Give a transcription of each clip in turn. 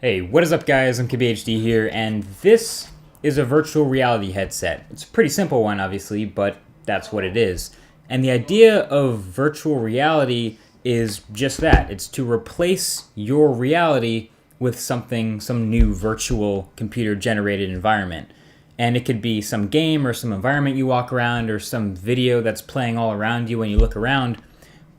Hey, what is up guys? I'm KBHD here, and this is a virtual reality headset. It's a pretty simple one, obviously, but that's what it is. And the idea of virtual reality is just that. It's to replace your reality with some new virtual computer-generated environment. And it could be some game or some environment you walk around or some video that's playing all around you when you look around.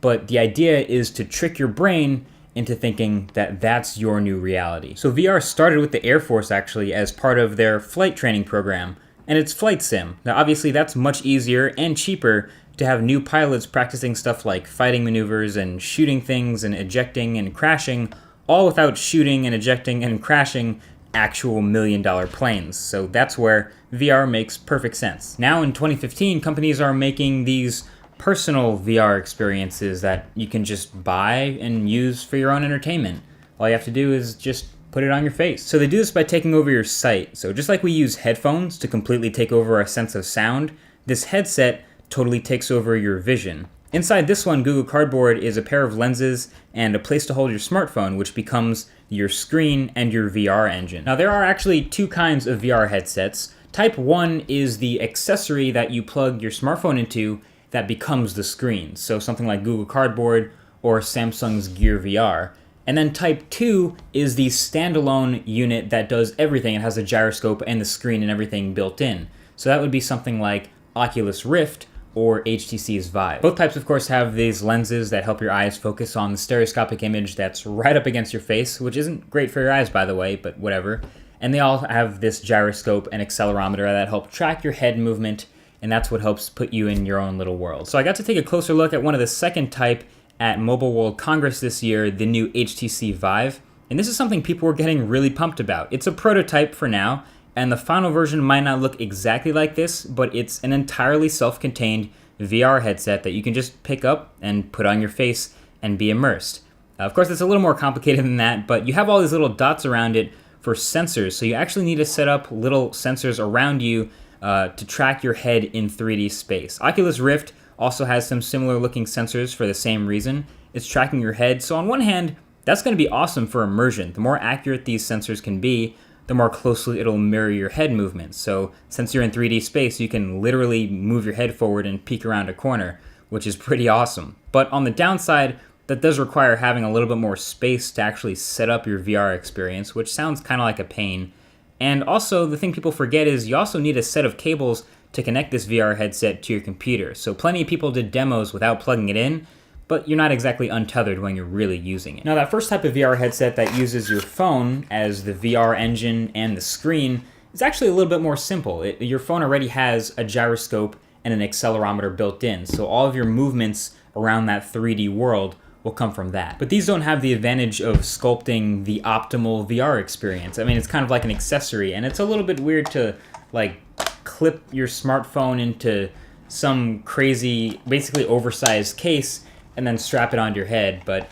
But the idea is to trick your brain into thinking that that's your new reality. So VR started with the Air Force actually as part of their flight training program, and it's flight sim. Now obviously that's much easier and cheaper to have new pilots practicing stuff like fighting maneuvers and shooting things and ejecting and crashing, all without shooting and ejecting and crashing actual million-dollar planes. So that's where VR makes perfect sense. Now in 2015, companies are making these personal VR experiences that you can just buy and use for your own entertainment. All you have to do is just put it on your face. So they do this by taking over your sight. So just like we use headphones to completely take over our sense of sound, this headset totally takes over your vision. Inside this one, Google Cardboard is a pair of lenses and a place to hold your smartphone, which becomes your screen and your VR engine. Now there are actually two kinds of VR headsets. Type 1 is the accessory that you plug your smartphone into that becomes the screen. So something like Google Cardboard or Samsung's Gear VR. And then Type 2 is the standalone unit that does everything. It has a gyroscope and the screen and everything built in. So that would be something like Oculus Rift or HTC's Vive. Both types, of course, have these lenses that help your eyes focus on the stereoscopic image that's right up against your face, which isn't great for your eyes, by the way, but whatever. And they all have this gyroscope and accelerometer that help track your head movement, and that's what helps put you in your own little world. So I got to take a closer look at one of the second type at Mobile World Congress this year, the new HTC Vive. And this is something people were getting really pumped about. It's a prototype for now, and the final version might not look exactly like this, but it's an entirely self-contained VR headset that you can just pick up and put on your face and be immersed. Of course, it's a little more complicated than that, but you have all these little dots around it for sensors, so you actually need to set up little sensors around you to track your head in 3D space. Oculus Rift also has some similar looking sensors for the same reason. It's tracking your head, so on one hand, that's going to be awesome for immersion. The more accurate these sensors can be, the more closely it'll mirror your head movements. So since you're in 3D space, you can literally move your head forward and peek around a corner, which is pretty awesome. But on the downside, that does require having a little bit more space to actually set up your VR experience, which sounds kind of like a pain. And also, the thing people forget is you also need a set of cables to connect this VR headset to your computer. So plenty of people did demos without plugging it in, but you're not exactly untethered when you're really using it. Now that first type of VR headset that uses your phone as the VR engine and the screen is actually a little bit more simple. Your phone already has a gyroscope and an accelerometer built in, so all of your movements around that 3D world will come from that. But these don't have the advantage of sculpting the optimal VR experience. I mean, it's kind of like an accessory, and it's a little bit weird to like clip your smartphone into some crazy, basically oversized case and then strap it onto your head. But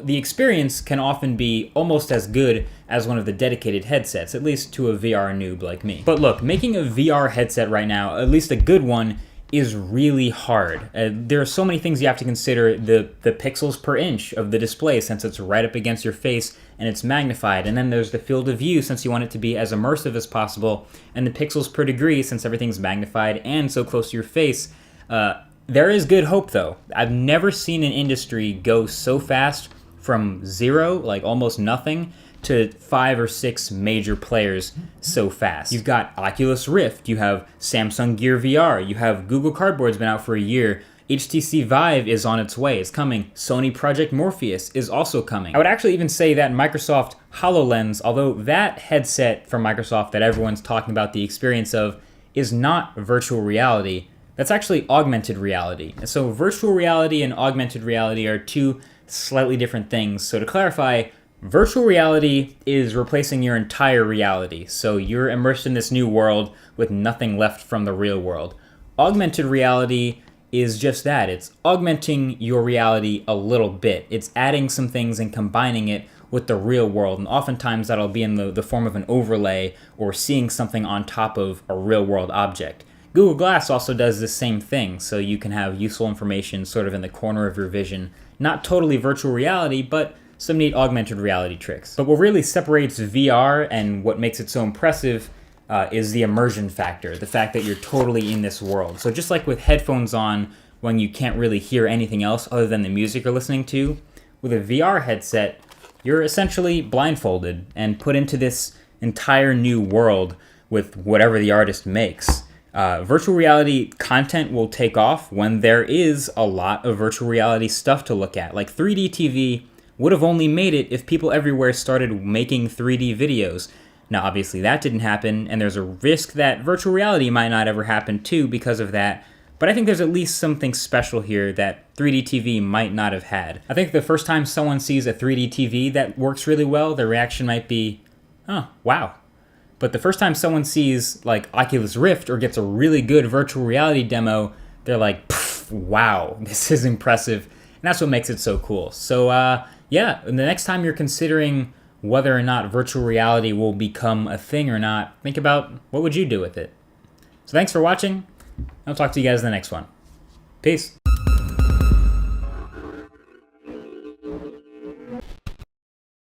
the experience can often be almost as good as one of the dedicated headsets, at least to a VR noob like me. But look, making a VR headset right now, at least a good one, is really hard. There are so many things you have to consider. The pixels per inch of the display, since it's right up against your face and it's magnified. And then there's the field of view, since you want it to be as immersive as possible. And the pixels per degree, since everything's magnified and so close to your face. There is good hope though. I've never seen an industry go so fast from zero, like almost nothing, to 5 or 6 major players so fast. You've got Oculus Rift, you have Samsung Gear VR, you have Google Cardboard's been out for a year, HTC Vive is on its way, it's coming, Sony Project Morpheus is also coming. I would actually even say that Microsoft HoloLens, although that headset from Microsoft that everyone's talking about the experience of is not virtual reality, that's actually augmented reality. So virtual reality and augmented reality are two slightly different things. So to clarify, virtual reality is replacing your entire reality. So you're immersed in this new world with nothing left from the real world. Augmented reality is just that. It's augmenting your reality a little bit. It's adding some things and combining it with the real world. And oftentimes that'll be in the form of an overlay or seeing something on top of a real world object. Google Glass also does the same thing, so you can have useful information sort of in the corner of your vision. Not totally virtual reality, but some neat augmented reality tricks. But what really separates VR and what makes it so impressive is the immersion factor, the fact that you're totally in this world. So just like with headphones on when you can't really hear anything else other than the music you're listening to, with a VR headset, you're essentially blindfolded and put into this entire new world with whatever the artist makes. Virtual reality content will take off when there is a lot of virtual reality stuff to look at. Like 3D TV would have only made it if people everywhere started making 3D videos. Now, obviously that didn't happen, and there's a risk that virtual reality might not ever happen too because of that. But I think there's at least something special here that 3D TV might not have had. I think the first time someone sees a 3D TV that works really well, their reaction might be, oh, wow. But the first time someone sees like Oculus Rift or gets a really good virtual reality demo, they're like, wow, this is impressive. And that's what makes it so cool. So yeah, the next time you're considering whether or not virtual reality will become a thing or not, think about what would you do with it. So thanks for watching. I'll talk to you guys in the next one. Peace.